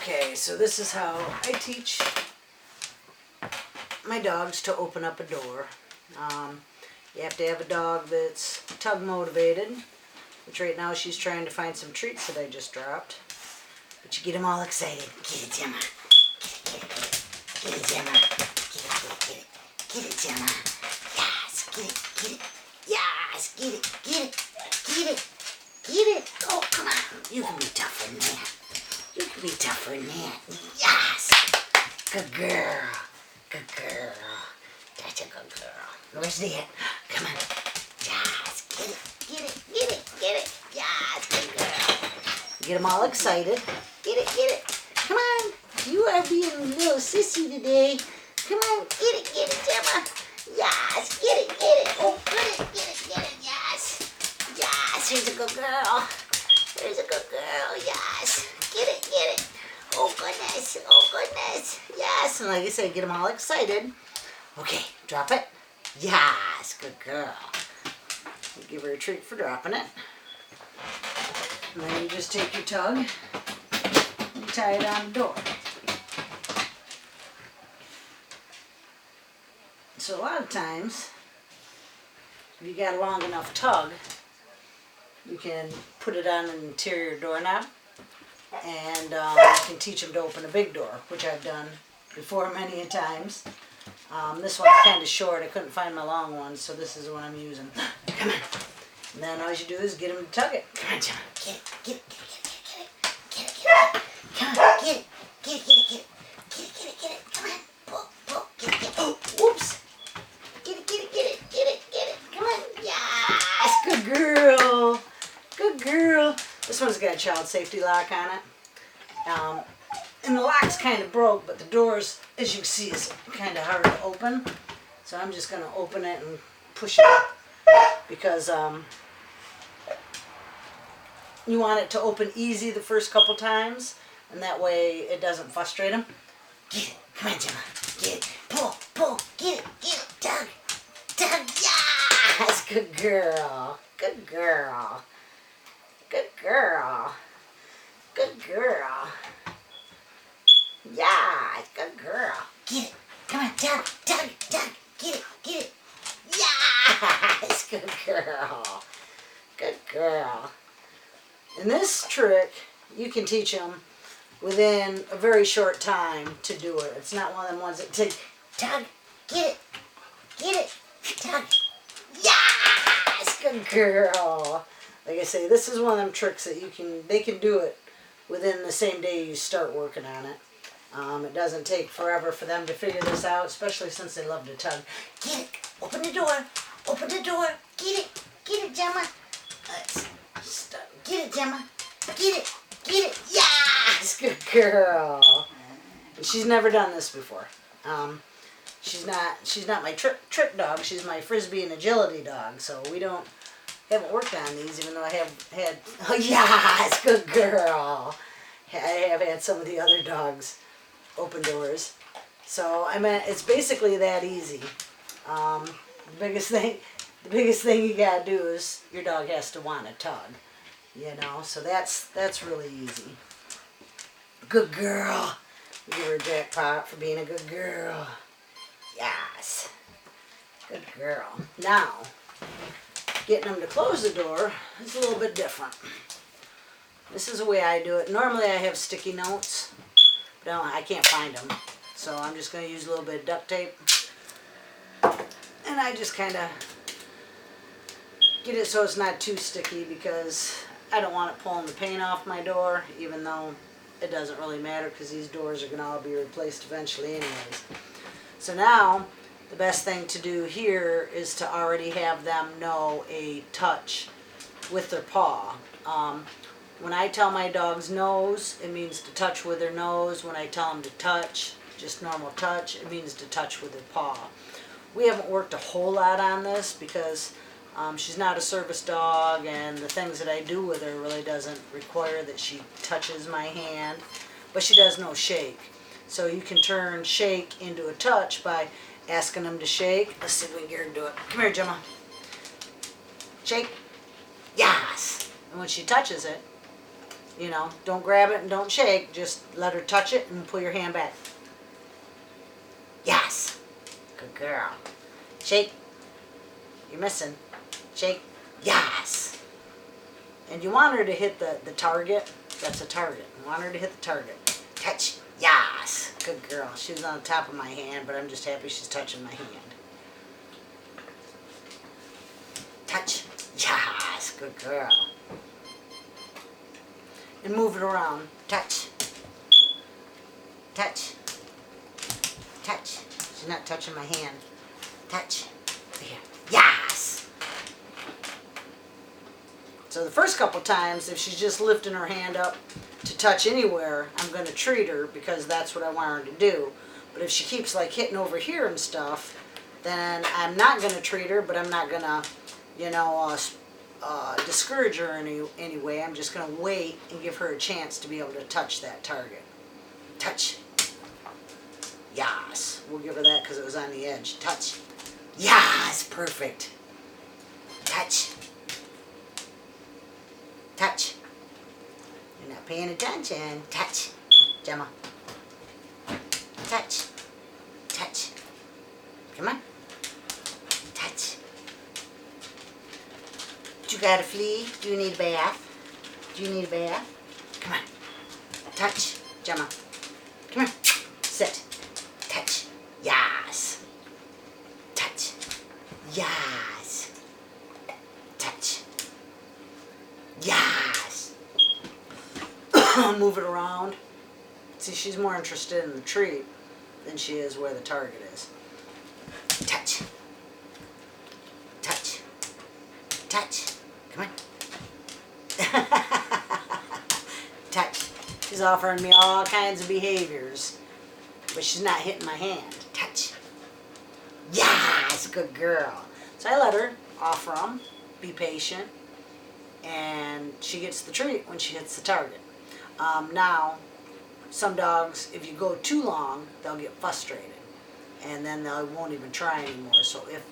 Okay, so this is how I teach my dogs to open up a door. You have to have a dog that's tug motivated, which right now she's trying to find some treats that I just dropped. But you get them all excited. Get it, Gemma. Get it, Gemma. Get it, Gemma. Yes, get it. Yes, get it. Oh, come on. You can be tougher than that. Yes. Good girl. That's a good girl. Where's Dad? Come on. Yes, get it. Yes, good girl. Get them all excited. Get it. Come on. You are being a little sissy today. Come on, get it, Gemma. Yes, get it. Oh, get it. Yes. Here's a good girl. Yes. Get it. Oh, goodness. Yes. And like I said, get them all excited. Okay, drop it. Yes, good girl. You give her a treat for dropping it. And then you just take your tug and tie it on the door. So a lot of times, if you got a long enough tug, you can put it on an interior doorknob, and you can teach them to open a big door, which I've done before many a times. This one's kind of short. I couldn't find my long one, so this is the one I'm using. Come on. And then all you do is get them to tug it. Come on, John. Get it. Come on, get it. Come on. Pull. Get it. Oh, whoops. Get it. Come on. Yes, good girl. This one's got a child safety lock on it. And the lock's kind of broke, but the doors, as you can see, is kind of hard to open. So I'm just going to open it and push it because you want it to open easy the first couple times, and that way it doesn't frustrate them. Get it. Come on, Gemma. Get it. Pull. Get it. Tug. Yes. Good girl. Yeah, good girl. Get it. Come on, tug. Get it. Yes, good girl. And this trick, you can teach them within a very short time to do it. It's not one of them ones that take, tug, get it, tug. Yes, good girl. Like I say, this is one of them tricks that they can do it within the same day you start working on it. It doesn't take forever for them to figure this out, especially since they love to tug. Get it. Open the door. Get it, Gemma. Get it, Gemma. Get it. Yes, good girl. And she's never done this before. She's not my trick dog. She's my frisbee and agility dog. So we haven't worked on these, even though I have had. Oh yes, good girl. I have had some of the other dogs open doors. So I mean, it's basically that easy. The biggest thing you gotta do is your dog has to want to tug, so that's really easy. Good girl. Give her a jackpot for being a good girl. Yes, good girl. Now, getting them to close the door is a little bit different. This is the way I do it. Normally I have sticky notes, but I can't find them. So I'm just going to use a little bit of duct tape. And I just kind of get it so it's not too sticky because I don't want it pulling the paint off my door, even though it doesn't really matter because these doors are going to all be replaced eventually anyways. So now, the best thing to do here is to already have them know a touch with their paw. When I tell my dog's nose, it means to touch with their nose. When I tell them to touch, just normal touch, it means to touch with their paw. We haven't worked a whole lot on this because she's not a service dog, and the things that I do with her really doesn't require that she touches my hand, but she does know shake. So you can turn shake into a touch by asking them to shake. Let's see if we can get her to do it. Come here, Gemma. Shake. Yes. And when she touches it, You know, don't grab it and don't shake. Just let her touch it and pull your hand back. Yes. Good girl. Shake. You're missing. Shake. Yes. And you want her to hit the target. That's a target. You want her to hit the target. Touch. Yes. Good girl. She was on the top of my hand, but I'm just happy she's touching my hand. Touch. Yes. Good girl. And move it around. Touch. Touch. Touch. She's not touching my hand. Touch. There. Yes. So the first couple times, if she's just lifting her hand up to touch anywhere, I'm going to treat her because that's what I want her to do. But if she keeps like hitting over here and stuff, then I'm not going to treat her, but I'm not going to, you know, discourage her anyway. I'm just going to wait and give her a chance to be able to touch that target. Touch. Yes. We'll give her that because it was on the edge. Touch. Yes. Perfect. Touch. Touch. You're not paying attention. Touch. Gemma. Touch. Touch. Come on. Touch. You got a flea? Do you need a bath? Do you need a bath? Come on. Touch. Gemma. Come here. Sit. Touch. Yes. Touch. Yes. Touch. Yes. Move it around. See, she's more interested in the treat than she is where the target is. Touch. Touch. Touch. Come on. Touch. She's offering me all kinds of behaviors, but she's not hitting my hand. Touch. Yes, good girl. So I let her offer them, be patient, and she gets the treat when she hits the target. Now, some dogs, if you go too long, they'll get frustrated, and then they won't even try anymore. So if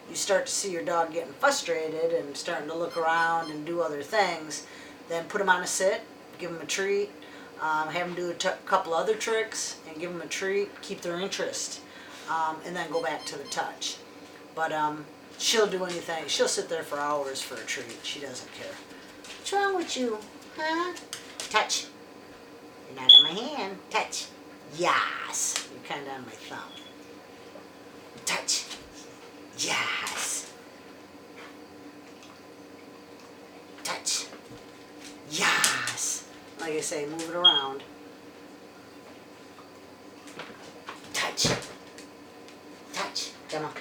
you start to see your dog getting frustrated and starting to look around and do other things, then put them on a sit, give them a treat, have them do a couple other tricks and give them a treat, keep their interest, and then go back to the touch. But she'll do anything. She'll sit there for hours for a treat. She doesn't care. What's wrong with you? Huh? Touch. You're not on my hand. Touch. Yes. You're kind of on my thumb. Touch. Yes. Touch. Yes. Like I say, move it around. Touch. Touch. Come on.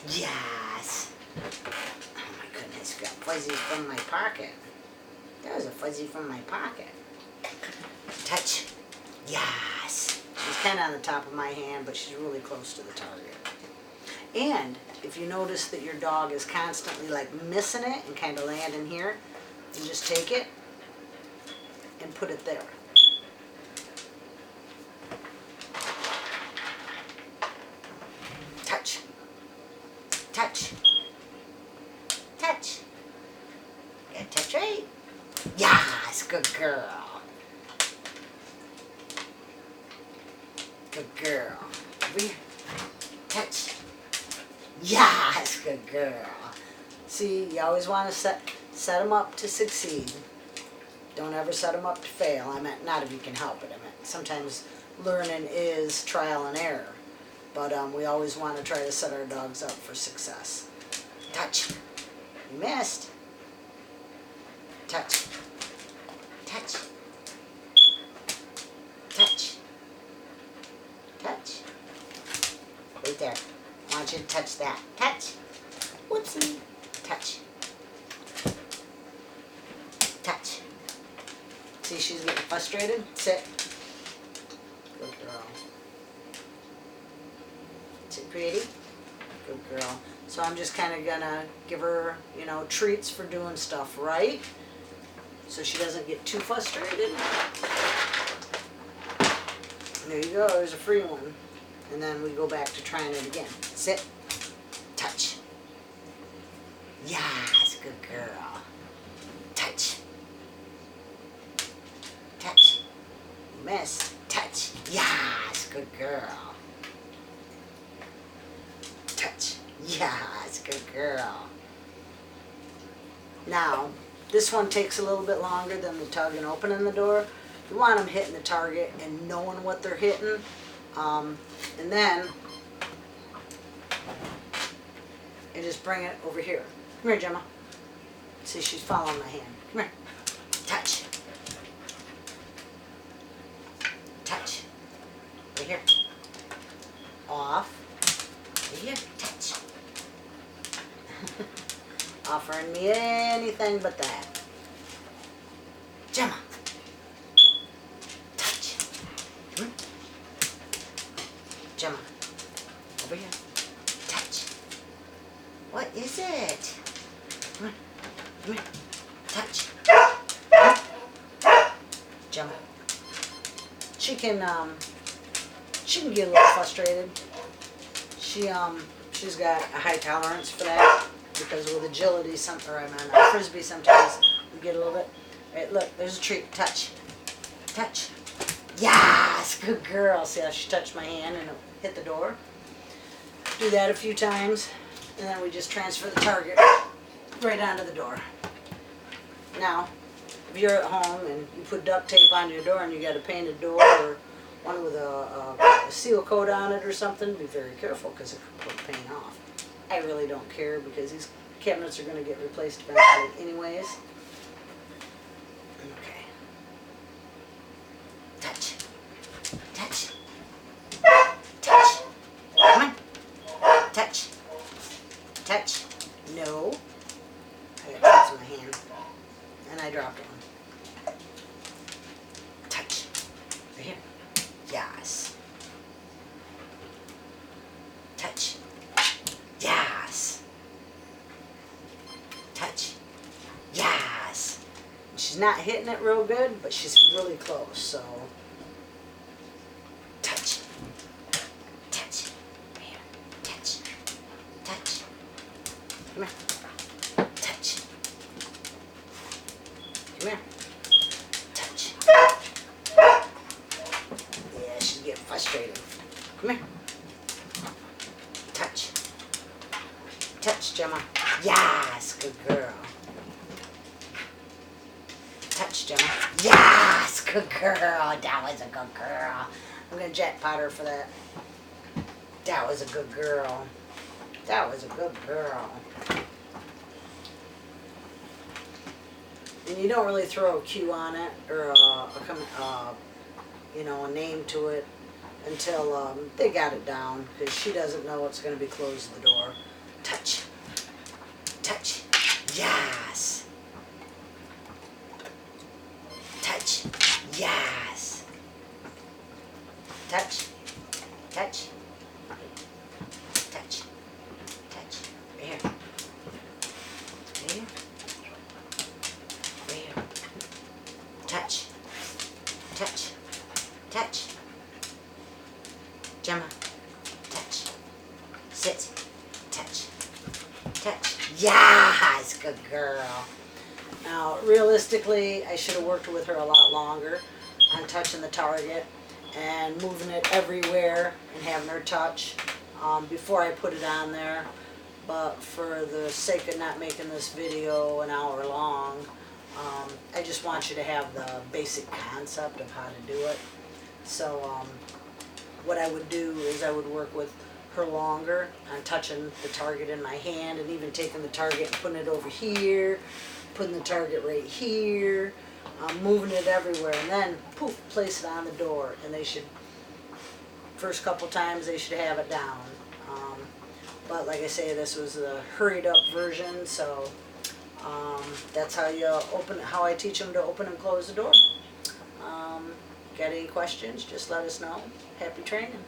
Yes. Oh my goodness, got fuzzy from my pocket. That was a fuzzy from my pocket. Touch. Yes. She's kind of on the top of my hand, but she's really close to the target. And if you notice that your dog is constantly like missing it and kind of landing here, you just take it and put it there. Touch. Touch. Touch. Gotta touch right. Yes, good girl. Good girl. Over here. Touch. Yes, good girl. See, you always want to set them up to succeed. Don't ever set them up to fail. I meant not if you can help it. I meant sometimes learning is trial and error. But we always want to try to set our dogs up for success. Touch. You missed. Touch. Touch. Touch. Touch. Right there. I want you to touch that. Touch. Whoopsie. Touch. Touch. See, she's getting frustrated. Sit. Good girl. Sit pretty. Good girl. So I'm just kind of gonna give her, you know, treats for doing stuff right, so she doesn't get too frustrated. There you go. There's a free one. And then we go back to trying it again. Sit. Touch. Yes, good girl. Touch. miss. Touch. Yes, good girl. Touch. Yes, good girl. Now, this one takes a little bit longer than the tug and opening the door. You want them hitting the target and knowing what they're hitting. And then you just bring it over here. Come here, Gemma. See, she's following my hand. Come here. Touch. Touch. Right here. Off. Right here. Touch. Offering me anything but that. Gemma. Touch. Hmm? Gemma. Over here. Touch. What is it? Come here. Come here. Touch. Gemma. She can get a little frustrated. She's got a high tolerance for that because with agility, frisbee sometimes we get a little bit. Right, look, there's a treat. Touch. Touch. Yes, good girl. See how she touched my hand and it hit the door? Do that a few times, and then we just transfer the target right onto the door. Now, if you're at home and you put duct tape on your door and you got a painted door or one with a seal coat on it or something, be very careful because it could put paint off. I really don't care because these cabinets are going to get replaced eventually anyways. Okay. Touch. Touch. Touch. Come on. Touch. Touch. No. I got touch in my hand. And I dropped one. Touch. Right here. Yes. Touch. Yes. Touch. Yes. She's not hitting it real good, but she's really close, so. Touch. Touch. Right here. Touch. Touch. Come here. Touch. Come here. Touch. Yeah, she's getting frustrated. Come here. Touch. Touch, Gemma. Yes, good girl. Touch, Gemma. Yes, good girl. That was a good girl. I'm going to jackpot her for that. That was a good girl. That was a good girl. And you don't really throw a cue on it or a name to it until they got it down because she doesn't know it's going to be closed the door. Touch. Touch. Yes. Touch. Yes. Touch. Touch. Touch. Touch. Right here. Right here. Right here. Touch. Touch. Touch. Gemma. Touch. Sit. Touch. Touch. Yes, good girl. Now, realistically, I should have worked with her a lot longer on touching the target and moving it everywhere and having her touch before I put it on there. But for the sake of not making this video an hour long, I just want you to have the basic concept of how to do it. So what I would do is I would work with her longer on touching the target in my hand and even taking the target and putting it over here, putting the target right here, moving it everywhere, and then poof, place it on the door. And they should, first couple times they should have it down. But like I say, this was a hurried up version, so that's how you how I teach them to open and close the door. Got any questions? Just let us know. Happy training.